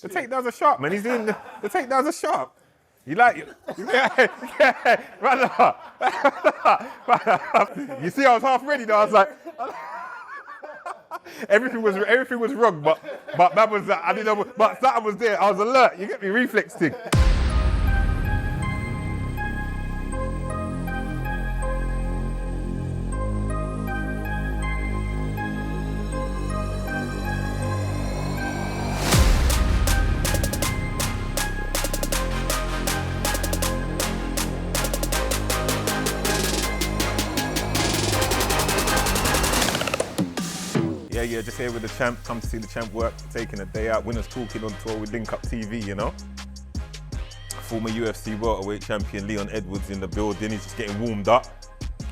The takedowns are sharp, man. He's doing the takedowns are sharp. You like it? Yeah, brother. You see, I was half ready though. I was like, everything was wrong, but that was I didn't know, but something was there. I was alert. You get me, reflex thing. Yeah, just here with the champ. Come to see the champ work, taking a day out. Winners Talking on tour with Link Up TV, you know. Former UFC welterweight champion Leon Edwards in the building. He's just getting warmed up.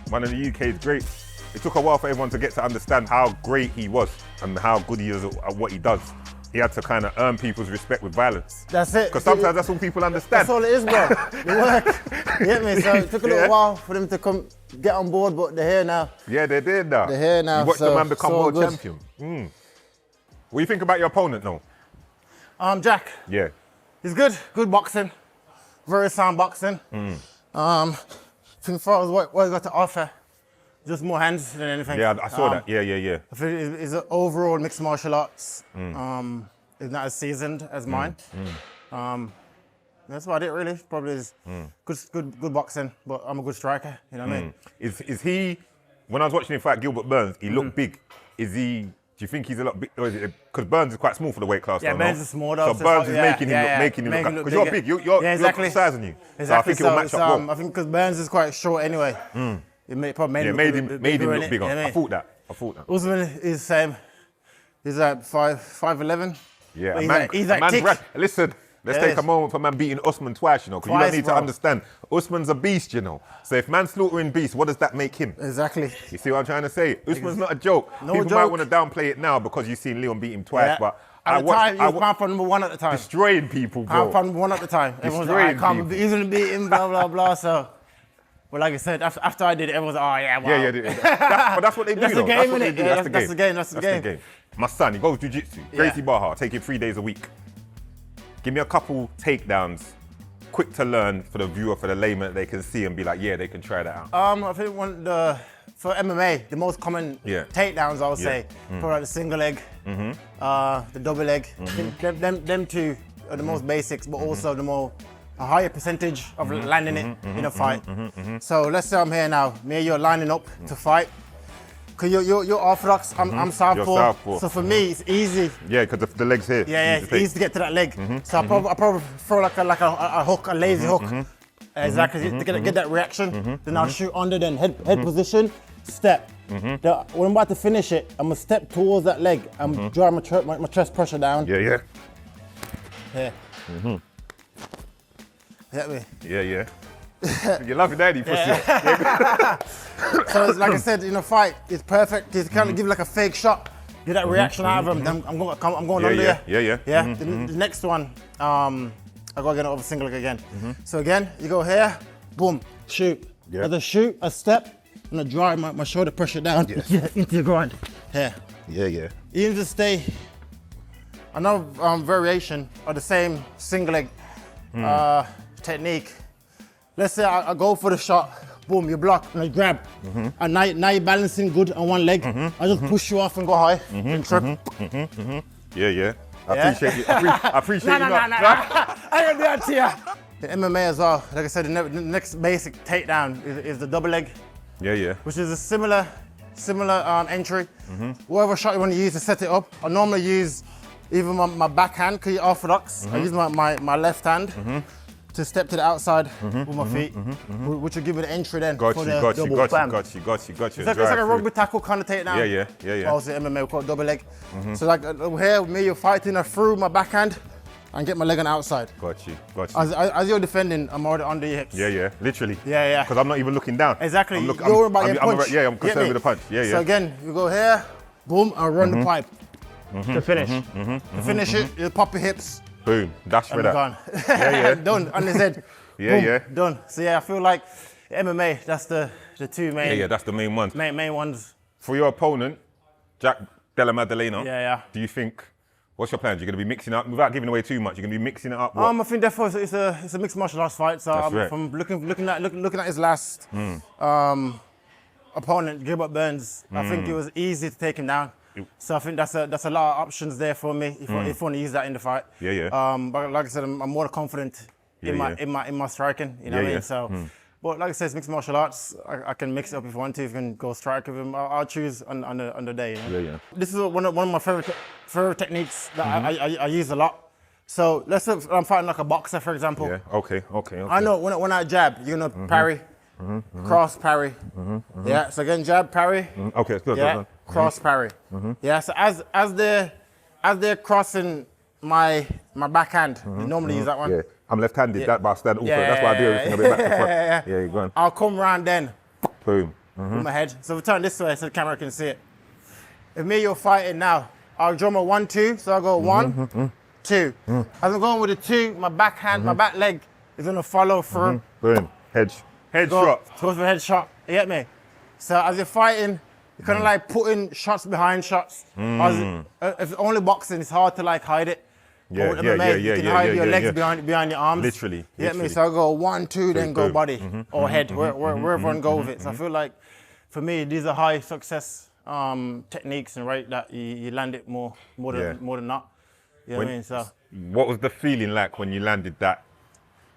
One of the UK's great. It took a while for everyone to get to understand how great he was and how good he is at what he does. He had to kind of earn people's respect with violence. That's it. Because sometimes that's all people understand. That's all it is, bro. The work. You get me? So it took a little while for them to come get on board, but they're here now. Yeah, they're there now. They're here now. You watched the man become world good. champion. What do you think about your opponent, though? Jack. Yeah. He's good. Good boxing. Very sound boxing. I think as far as what he's got to offer, just more hands than anything. Yeah, I saw that. Yeah. I think his overall mixed martial arts is not as seasoned as mine. That's about it, really. Probably is good boxing, but I'm a good striker. You know what I mean? Is he? When I was watching him fight Gilbert Burns, he looked big. Is he? Do you think he's a lot big? Because Burns is quite small for the weight class. Yeah, though, Burns no? is small though. So Burns is making him look. Because you're big. You're exactly. size than you. Exactly. So I think it'll match up well. I think because Burns is quite short anyway. It probably made him look bigger. I thought that. Usman is the same. He's like 5'11". Yeah, he's like thick. Listen, let's take a moment for man beating Usman twice, you know, because you don't need to understand. Usman's a beast, you know. So if man's slaughtering beast, what does that make him? Exactly. You see what I'm trying to say? Usman's not a joke. No People joke. might want to downplay it now because you've seen Leon beat him twice, but at the time, he was pound for number one at the time. Destroying people, bro. Pound for number one at the time. Everyone was like, I can't easily beat him, blah, blah, blah. So, well, like I said, after I did it, everyone was like, oh, yeah, wow. Yeah. But that's what they do, That's the though. game, That's what they innit? do. Yeah, That's the game. My son, he goes jiu-jitsu. Gracie Barha, taking 3 days a week. Give me a couple takedowns, quick to learn for the viewer, for the layman, that they can see and be like, yeah, they can try that out. I think for MMA, the most common takedowns, I would say, probably like the single leg, the double leg. I think them two are the most basics, but also a higher percentage of landing it in a fight. So let's say I'm here now, me and you're lining up to fight. Cause you're orthodox, I'm southpaw. So for me, it's easy. Yeah, because the leg's here. Yeah, it's easy to get to that leg. So I probably throw like a hook, a lazy hook. Exactly, to get that reaction. Then I'll shoot under, then head position, step. When I'm about to finish it, I'm gonna step towards that leg. I'm drawing my chest pressure down. Yeah. Here. Get me? Yeah. You're laughing daddy, pussy. So like I said, in a fight, it's perfect. You kind of give like a fake shot, get that reaction out of him. Then I'm going under you. Yeah. The next one, I gotta get it over single leg again. So again, you go here, boom, shoot. As I shoot, I step, and I drive my shoulder pressure down into the ground. Here. Yeah. Even to stay, another variation of the same single leg technique. Let's say I go for the shot, boom, you block, and I grab. And now you're balancing good on one leg. I just push you off and go high and trip. Yeah. I appreciate you. I appreciate you. No. I can do that to you. In MMA as well, like I said, the next basic takedown is the double leg. Yeah. Which is a similar entry. Whatever shot you want to use to set it up. I normally use either my backhand, because you're orthodox. I use my left hand. To step to the outside with my feet, which will give me the entry then for the double bam. Got you. It's like a rugby tackle kind of takedown. Yeah. Also MMA, we call it double leg. So like here, with me, you're fighting through my backhand and get my leg on the outside. Got you. As you're defending, I'm already under your hips. Yeah, literally. Yeah. Because I'm not even looking down. Exactly. You're about your punch. I'm concerned with the punch. Yeah. So again, you go here, boom, and run the pipe to finish. To finish it, you pop your hips. Boom, dash for that. Gone. Yeah. Done, on his head. Yeah. Done. So I feel like MMA, that's the two main. Yeah, that's the main ones. Main ones. For your opponent, Jack Della Maddalena. Yeah. Do you think What's your plans? You're going to be mixing up, without giving away too much, you're going to be mixing it up? I think therefore it's a mixed martial arts fight. So right. from looking at his last opponent, Gilbert Burns, I think it was easy to take him down. So I think that's a lot of options there for me if I want to use that in the fight. But like I said, I'm more confident in my striking. You know what I mean? So, but like I said, it's mixed martial arts. I can mix it up if I want to. If I can go strike with him, I'll choose on the day. You know? This is one of my favorite techniques that I use a lot. So let's say I'm fighting like a boxer, for example. Yeah. Okay. I know when I jab, you're gonna parry, cross parry. Yeah. So again, jab, parry. Okay. Good. Yeah. Cross parry. Yeah. So as they're crossing my backhand, you normally use that one. Yeah. I'm left-handed. That bastard. Also, that's why I do everything a bit back to front. Yeah. Go on. I'll come round then. Boom. With my head. So if I turn this way so the camera can see it. If me you're fighting now, I'll draw my 1-2. So I'll go 1, 2. As I'm going with the 2, my backhand, my back leg is gonna follow through. Boom. Head shot. Go for a head shot. You get me? So as you're fighting, you're kind of like putting shots behind shots. If it's only boxing, it's hard to like hide it. Yeah. You can hide your legs behind your arms. Literally. You get me? So I go 1, 2, then go body or head, wherever one go with it. So I feel like, for me, these are high success techniques, and right that you land it more than not. You know what I mean? So what was the feeling like when you landed that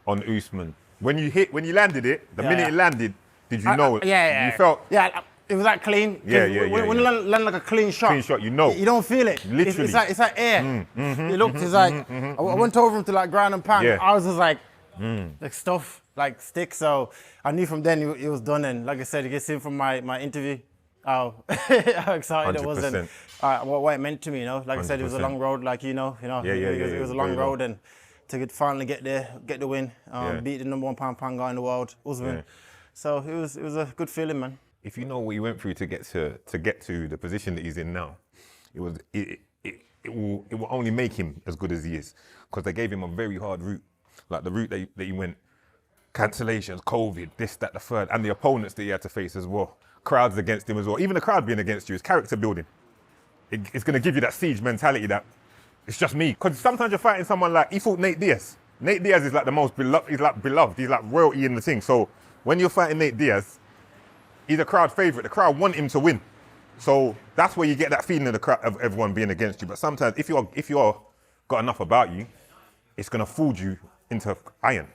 on Usman? When you landed it, the minute it landed, did you know it? You felt. Yeah. It was that clean. When you land like a clean shot, you know. You don't feel it. Literally. It's like air. It looked, it's like, I went over him to like ground and pound. Yeah. I was just like stuff, like stick. So I knew from then it was done. And like I said, you can see from my interview how excited 100%. I was and what it meant to me, you know. Like 100%. I said, it was a long road, like, you know. It was a long road. And to finally get there, get the win, beat the #1 pound guy in the world, Usman. Yeah. So it was a good feeling, man. If you know what he went through to get to the position that he's in now, it will only make him as good as he is, because they gave him a very hard route, like the route that he went, cancellations, COVID, this, that, the third, and the opponents that he had to face as well, crowds against him as well. Even the crowd being against you is character building. It's going to give you that siege mentality that it's just me. Because sometimes you're fighting someone like, he fought Nate Diaz. Nate Diaz is like the most beloved. He's like beloved. He's like royalty in the thing. So when you're fighting Nate Diaz, he's a crowd favorite. The crowd want him to win. So that's where you get that feeling of the crowd, of everyone being against you. But sometimes if you're got enough about you, it's gonna fool you into iron,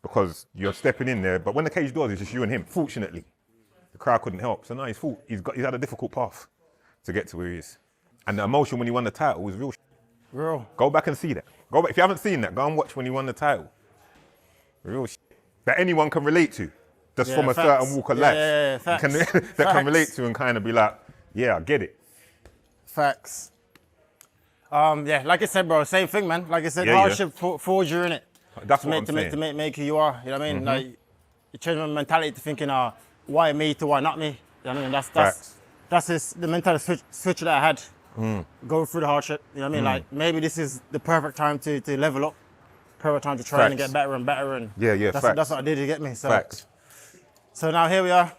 because you're stepping in there. But when the cage doors, it's just you and him. Fortunately, the crowd couldn't help. So now he's had a difficult path to get to where he is. And the emotion when he won the title was real. Real. Go back and see that. Go back. If you haven't seen that, go and watch when he won the title. Real that anyone can relate to. Just from a certain walk of life. Facts. That can relate to and kind of be like, yeah, I get it. Facts. Like I said, bro, same thing, man. Like I said, hardship forged you in it. That's what I'm saying. To make who you are. You know what I mean? Like, you change my mentality to thinking, why me to why not me? You know what I mean? That's the mentality switch that I had. Going through the hardship. You know what I mean? Like, maybe this is the perfect time to level up. Perfect time to train and get better and better. And that's what I did to get me. So. Facts. So now here we are.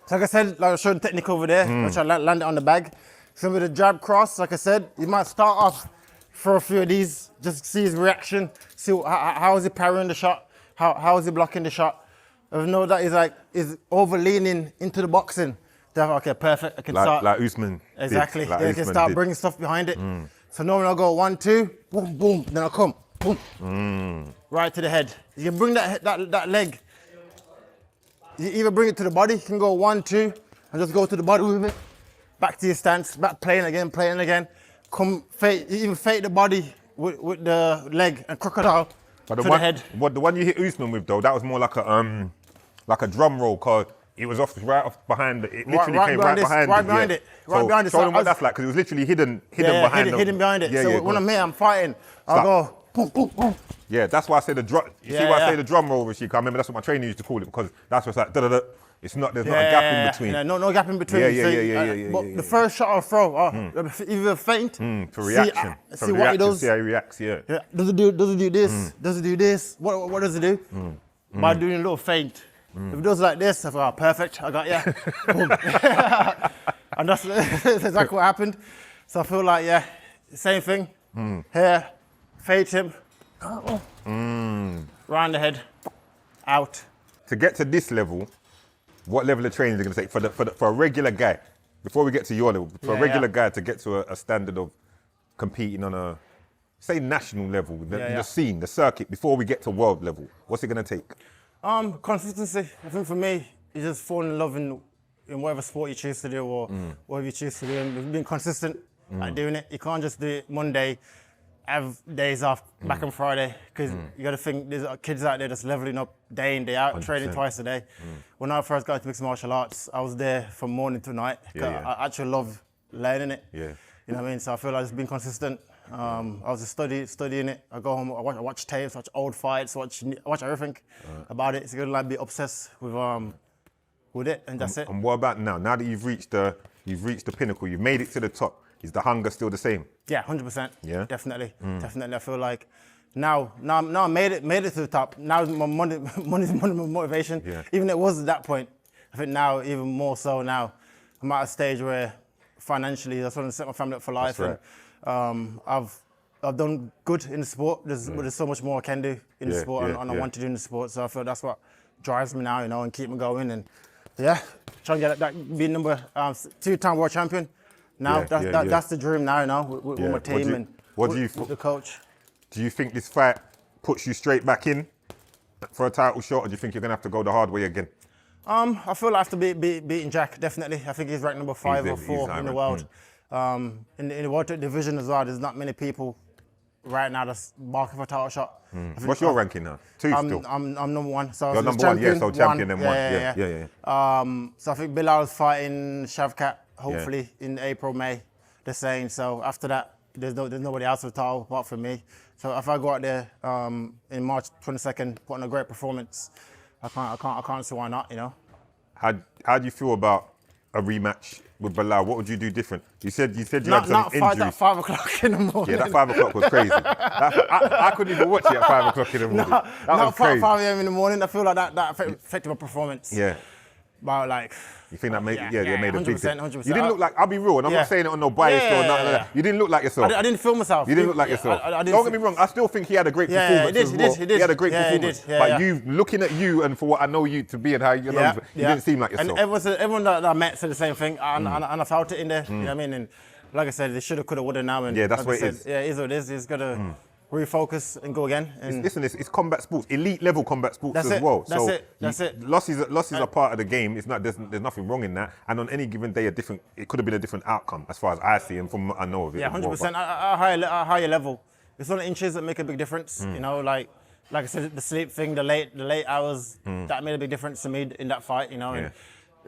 So like I said, like I showed the technique over there, which I landed on the bag. So with the jab cross, like I said, you might start off for a few of these, just see his reaction, see how is he parrying the shot, how is he blocking the shot. If you know that is over leaning into the boxing, then okay, perfect. I can start. Like Usman. Exactly. Then I can start bringing stuff behind it. So now when I go 1, 2, boom, boom, then I come, boom, right to the head. You can bring that leg. You either bring it to the body, you can go 1, 2, and just go to the body with it. Back to your stance, back playing again. Come fake, you even fake the body with the leg and crocodile to the head. The one you hit Usman with though, that was more like a drum roll, cause it was right off behind it. It literally came right behind it. Right behind it. Show them what that's like, because it was literally hidden behind it. Hidden behind it. So when I'm fighting, I'll go boom, boom, boom. Yeah, that's why I say the drum. You see why I say the drum roll, Rashik? I remember that's what my trainer used to call it, because that's what's like da da da. It's not. There's not a gap in between. No gap in between. But the first shot I throw, either feint for reaction. See what he does. See how he reacts. Yeah. Does it do this? Does it do this? What does it do? By doing a little feint. If it does like this, I thought, perfect. I got boom. And that's exactly what happened. So I feel like same thing. here, fade him, round the head, out. To get to this level, what level of training is it going to take for a regular guy? Before we get to your level, for a regular guy to get to a standard of competing on a, say, national level, the scene, the circuit, before we get to world level, what's it going to take? Consistency. I think for me, you just fall in love in whatever sport you choose to do or whatever you choose to do, and being consistent at doing it. You can't just do it Monday, have days off, back on Friday, because you got to think there's kids out there that's leveling up day in, day out, 100%. Training twice a day. When I first got into mixed martial arts, I was there from morning to night. I actually love learning it. You know what I mean? So I feel like just being consistent. I was just studying it. I go home, I watch tapes, watch old fights, watch everything about it. It's gonna like be obsessed with it, and that's it. And what about now? Now that you've reached the pinnacle, you've made it to the top. Is the hunger still the same? Yeah, 100%. Yeah, definitely. I feel like now I made it to the top. Now my money's my motivation. Even it was at that point. I think now even more so. Now I'm at a stage where financially I just want to set my family up for life. That's right. And I've done good in the sport. There's so much more I can do in the sport, and I want to do in the sport. So I feel that's what drives me now, and keep me going. And trying to get that, be number 2-time world champion. Now that's the dream now, with my team with the coach. Do you think this fight puts you straight back in for a title shot, or do you think you're gonna have to go the hard way again? I feel like I have to be beating Jack, definitely. I think he's ranked number 5 or 4 in the world. In the welterweight division as well, there's not many people right now that's marking for a title shot. What's your ranking now? 2 still? I'm number 1. So you're number 1, so champion then 1. So I think Bilal's fighting Shavkat, hopefully in April, May, they're saying. So after that, there's nobody else with the title apart from me. So if I go out there in March 22nd, put on a great performance, I can't see why not, How do you feel about a rematch with Bilal? What would you do different? You said you had some injuries. At 5 o'clock in the morning. Yeah, that 5 o'clock was crazy. I couldn't even watch it at 5 o'clock in the morning. That was crazy. 5 a.m. in the morning. I feel like that affected my performance. Yeah. But you think that made it made a big difference? 100%. You didn't look like, I'll be real, and I'm not saying it on no bias or nothing like that. You didn't look like yourself. I didn't feel myself. You didn't look like yourself. Don't get me wrong, I still think he had a great performance as well. He did. He had a great performance. But you, looking at you and for what I know you to be and how you know, you didn't seem like yourself. And everyone that I met said the same thing, and I felt it in there. You know what I mean? And like I said, they shoulda, coulda, woulda now. And that's like what it is. Yeah, it is what it is. He's got to refocus and go again. And it's combat sports, elite level combat sports as well. That's it. Losses are part of the game. It's not. There's nothing wrong in that. And on any given day, it could have been a different outcome as far as I see and from what I know of it. Yeah, 100%. At a higher level, it's only inches that make a big difference. Like I said, the sleep thing, the late hours, that made a big difference to me in that fight. And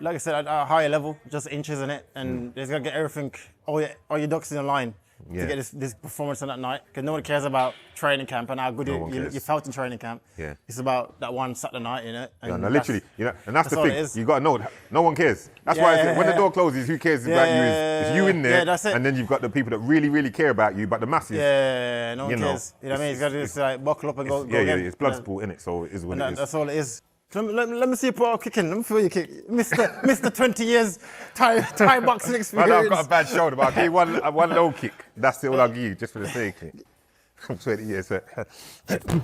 like I said, at a higher level, just inches in it, and there's got to get everything, all your ducks in a line. To get this performance on that night, because no one cares about training camp and how good you felt in training camp. It's about that one Saturday night, And literally, and that's the thing. You got to know, no one cares. That's why I said, when the door closes, who cares about you? It's you in there, that's it. And then you've got the people that really, really care about you, but the masses. No one cares. You know what I mean? It's got to just buckle up and go again. It's blood sport, innit? So it is what it is. That's all it is. Let me see you put a kick in. Let me feel you kick. Mr. 20 years Thai boxing experience. I've got a bad shoulder, but I'll give you one low kick. That's all I'll give you, just for the sake of it. I'm 20 years.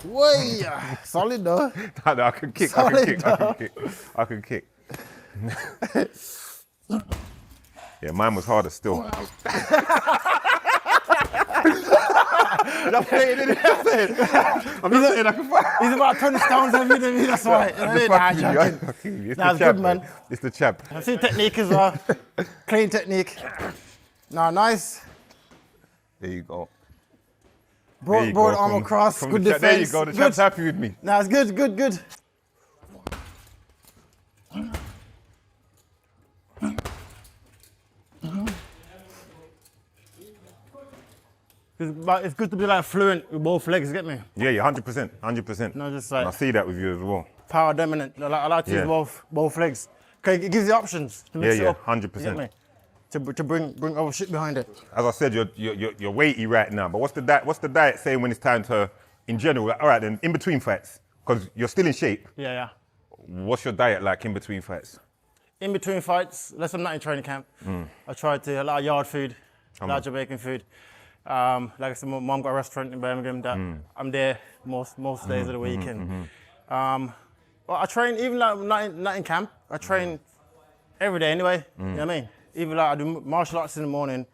Way, solid though. No, I can kick. I can kick. Yeah, mine was harder still. I'm saying I can fight. He's about 20 stones heavier than me, that's why. That's good, man. It's the champ. I've seen technique as well. Clean technique. Nice. There you go. Broad arm across, good defense. There you go, the champ's happy with me. It's good. It's good to be fluent with both legs, get me? Yeah, 100%. No, just and I see that with you as well. Power dominant. I like to use both legs. Okay, it gives you options to mix it up. 100%. To bring other shit behind it. As I said, you're weighty right now. But what's the diet saying when it's time to, in general? All right, then in between fights, because you're still in shape. Yeah. What's your diet like in between fights? In between fights, unless I'm not in training camp, I try to a lot of yard food, a lot of Jamaican food. Like I said, my mom got a restaurant in Birmingham that I'm there most days of the week. Well, I train even like not in camp. I train every day anyway. You know what I mean? Even like I do martial arts in the morning,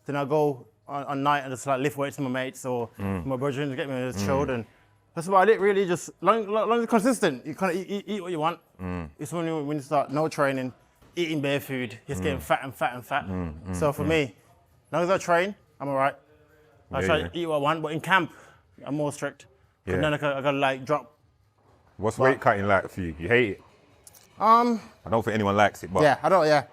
then I go on night and just like lift weights with my mates or my brethren to get me chilled. And that's about it really. Just long as it's consistent, you kind of eat what you want. It's when you start no training, eating bare food, just getting fat and fat and fat. So for me, as long as I train, I'm alright. I try to eat what I want, but in camp, I'm more strict. And then I gotta like drop. What's weight cutting like for you? You hate it? I don't think anyone likes it, but yeah, I don't. Yeah,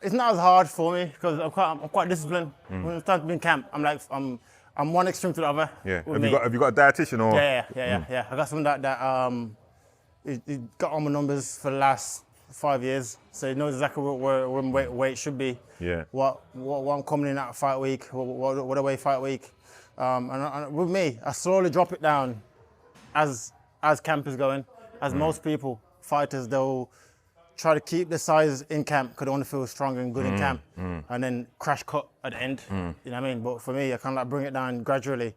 it's not as hard for me because I'm quite disciplined. When I start being camp, I'm one extreme to the other. Yeah. Have you got a dietitian or? Yeah. I got someone that he got all my numbers for the last 5 years, so he knows exactly where weight should be. Yeah. What I'm coming in at fight week, what I weigh fight week, and with me, I slowly drop it down as camp is going. As most people, fighters, they'll try to keep the size in camp because they want to feel strong and good in camp, and then crash cut at the end. You know what I mean? But for me, I kind of like bring it down gradually,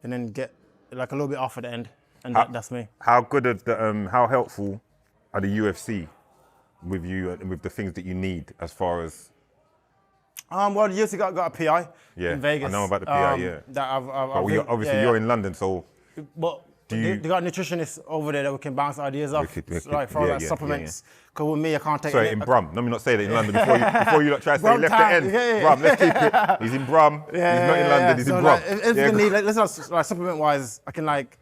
and then get like a little bit off at the end, and that's me. How good are how helpful are the UFC with you and with the things that you need as far as? Well, the UFC got a PI in Vegas. I know about the PI. That obviously you're in London, so. But they got nutritionists over there that we can bounce ideas off, like for supplements. Because with me, I can't take. Sorry, in Brum. Let me not say that in London before you try to say left the end. Brum, let's keep it. He's in Brum. He's not in London. He's in Brum. Like, if you need, let's not like supplement-wise, I can like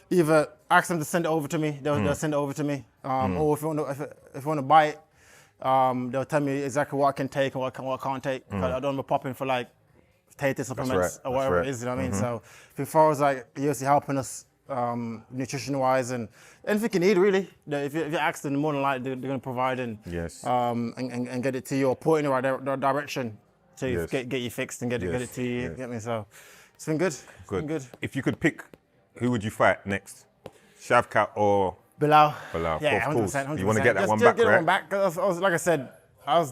either ask them to send it over to me. They'll send it over to me. Or if you want to buy it, they'll tell me exactly what I can take and what I can't take. I don't want to pop in for like taste supplements or whatever it is. You know what I mean? So as far as like the UFC helping us. Nutrition-wise and anything you need really. If you ask them, more than likely they're going to provide and get it to you or point in the right direction to get you fixed and get it to you. Get me? So it's been good. Been good. If you could pick, who would you fight next? Shavkat or Bilal? Yeah, 100%. You want to get that one back, right? Get one back. I was like I said, I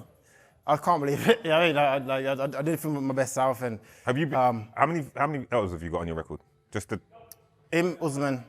can't believe it. You know what I mean? I did it with my best self. And have you? How many L's have you got on your record? Just the. Usman,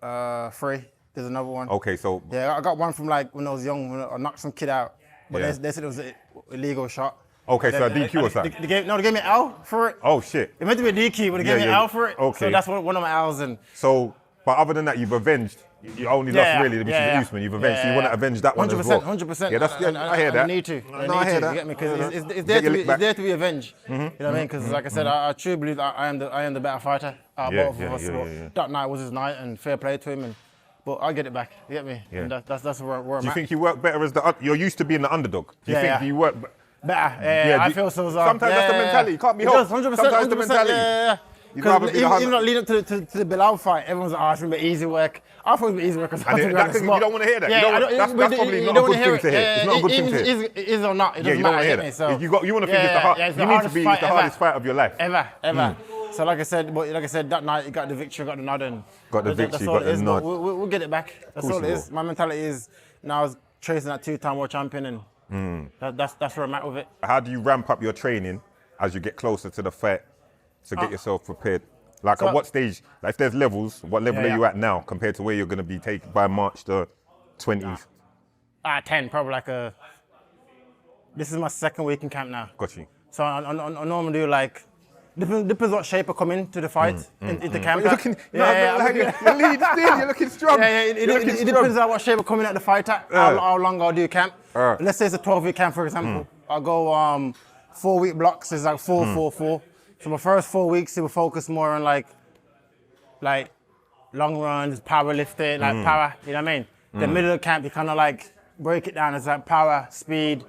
3. There's another one. Okay, so I got one from like when I was young when I knocked some kid out, but they said it was an illegal shot. Okay, so a DQ or something? They gave me an L for it. Oh shit! It meant to be a DQ, but they gave me an L for it. Okay, so that's one of my L's. And so, but other than that, you've avenged. You only lost really, which is Usman. You've avenged. So you want to avenge that one as well. 100%. Yeah, I hear that. I need to. I hear that. You get me? Because it's there to be avenged. You know what I mean? Because like I said, I truly believe that I am the better fighter out of both of us. That night was his night, and fair play to him. But I'll get it back. You get me? Yeah. And that's where I'm at. Do you think you work better as you're used to being the underdog? Do you think you work better? Yeah, I feel so. Sometimes that's the mentality. You can't be helped. 100%. Sometimes the mentality. Yeah. Because even not leading up to the Bilal fight, everyone's like, it's going to be easy work. I thought it would be easy work because you don't want to hear that. That's probably not a good thing to hear. It's not a good thing to hear. It is or not, it doesn't you don't want to hear that. So, you want to think it's the hardest fight of your life. Ever. So like I said, that night you got the victory, got the nod, and got the victory, got the nod. We'll get it back. That's all it is. My mentality is now I was chasing that 2-time world champion, and that's where I'm at with it. How do you ramp up your training as you get closer to the fight to get yourself prepared? Like at what stage, like if there's levels, what level are you at now compared to where you're going to be taken by March the 20th? 10, probably like this is my 2nd week in camp now. Got you. So I normally do like, depends what shape I come into the fight, into camp. You're looking strong. It depends on what shape I come in at the fight at, how long I'll do camp. Let's say it's a 12-week camp, for example. I'll go 4-week blocks, it's like 4-4-4. So my first 4 weeks, it will focus more on like long runs, powerlifting, like power, you know what I mean? The middle of the camp, you kind of like break it down as like power, speed,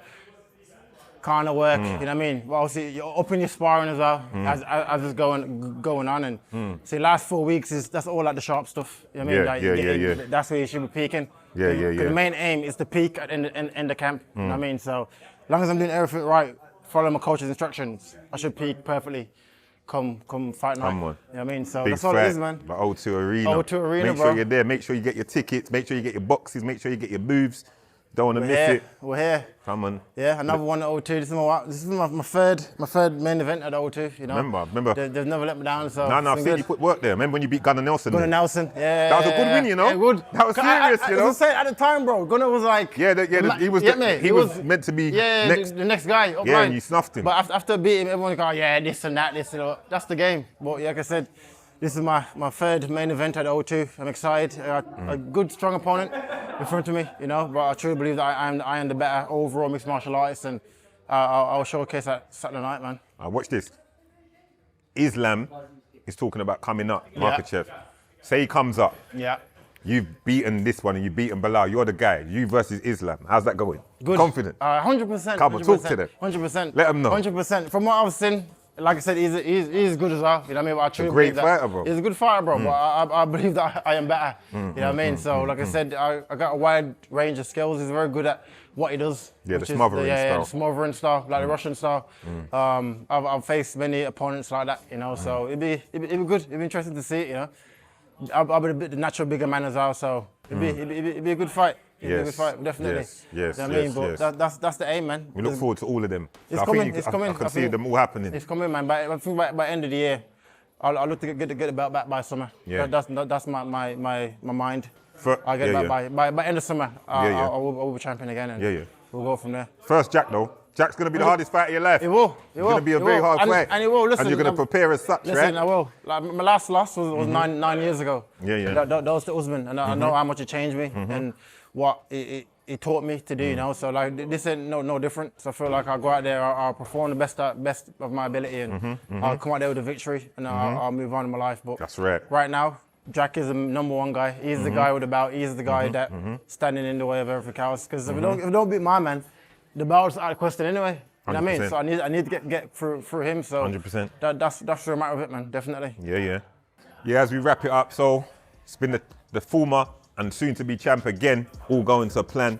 kind of work, you know what I mean? But obviously, you're upping your sparring as well as it's going on. And so the last 4 weeks, that's all like the sharp stuff, you know what I mean? That's where you should be peaking. The main aim is to peak at in the camp, you know what I mean? So as long as I'm doing everything right, following my coach's instructions, I should peak perfectly. Come fight night. You know what I mean? So big that's all it is, man. The O2 Arena. O2 Arena, Make sure you're there. Make sure you get your tickets. Make sure you get your boxes. Make sure you get your moves. Don't want to miss it. We're here. Come on. Yeah, another one at O2. This is my third main event at O2. You know. Remember. They've never let me down. So no, I've seen you put work there. Remember when you beat Gunnar Nelson? Gunnar Nelson. Yeah. That was a good win, you know. Yeah, good. That was serious, you know. I was saying at the time, bro. Gunnar was like. He was meant to be the next guy. Up yeah, line. and you snuffed him. But after beating him, everyone go, yeah, this and that, this and that. That's the game. But like I said, this is my third main event at O2. I'm excited. I got a good, strong opponent in front of me, you know. But I truly believe that I am the better overall mixed martial artist, and I'll showcase that Saturday night, man. Watch this. Islam is talking about coming up, Makhachev. Say he comes up. Yeah. You've beaten this one and you've beaten Bilal. You're the guy. You versus Islam. How's that going? Good. Confident? 100%. Come on, talk to them. 100%. Let them know. 100%. From what I've seen, like I said, he's good as well. You know what I mean? But I truly great believe fighter, bro. He's a good fighter, bro. But I believe that I am better. You know what I mean? So, like I said, I got a wide range of skills. He's very good at what he does. Yeah, the smothering style. Yeah, the smothering style, like the Russian style. I've faced many opponents like that, you know. So it'd be good. It'd be interesting to see it, you know. I'll be the natural bigger man as well, so it'd be a good fight. It'd be a good fight, definitely. Yes, you know what I mean? But that's the aim, man. We look forward to all of them. It's coming. I can see them all happening. It's coming, man. I think by end of the year, I'll look to get the belt back by summer. Yeah. That's my mind. I'll get it back by end of summer. I will be champion again, and we'll go from there. First Jack though. Jack's going to be the hardest fight of your life. It will. It's going to be a very hard fight. And it will. Listen, and you're going to prepare as such, right? Listen, I will. Like my last loss was 9 years ago. Yeah. That was to Usman, and I know how much it changed me and what it taught me to do. You know, so like this ain't no different. So I feel like I'll go out there, I'll perform the best of my ability, and I'll come out there with a victory, and I'll move on in my life. But that's right. Right now, Jack is the number one guy. He's the guy with the belt. He's the guy that standing in the way of everything else. Because if we don't beat my man, the belt's out of question anyway. You know what I mean? So I need to get through him. So 100%. That's the matter of it, man. Definitely. Yeah. As we wrap it up, so it's been the former and soon to be champ again, all going to plan.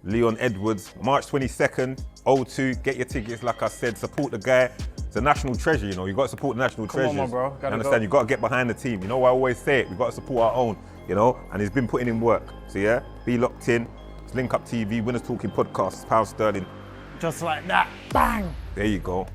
Leon Edwards, March 22nd, O2. Get your tickets, like I said. Support the guy. It's a national treasure, you know. You got to support the national treasures. Come on, bro. You understand? You got to get behind the team. You know, I always say it. We got to support our own. You know, and he's been putting in work. So be locked in. It's Link Up TV, Winners Talking Podcast, Power Sterling. Just like that, bang. There you go.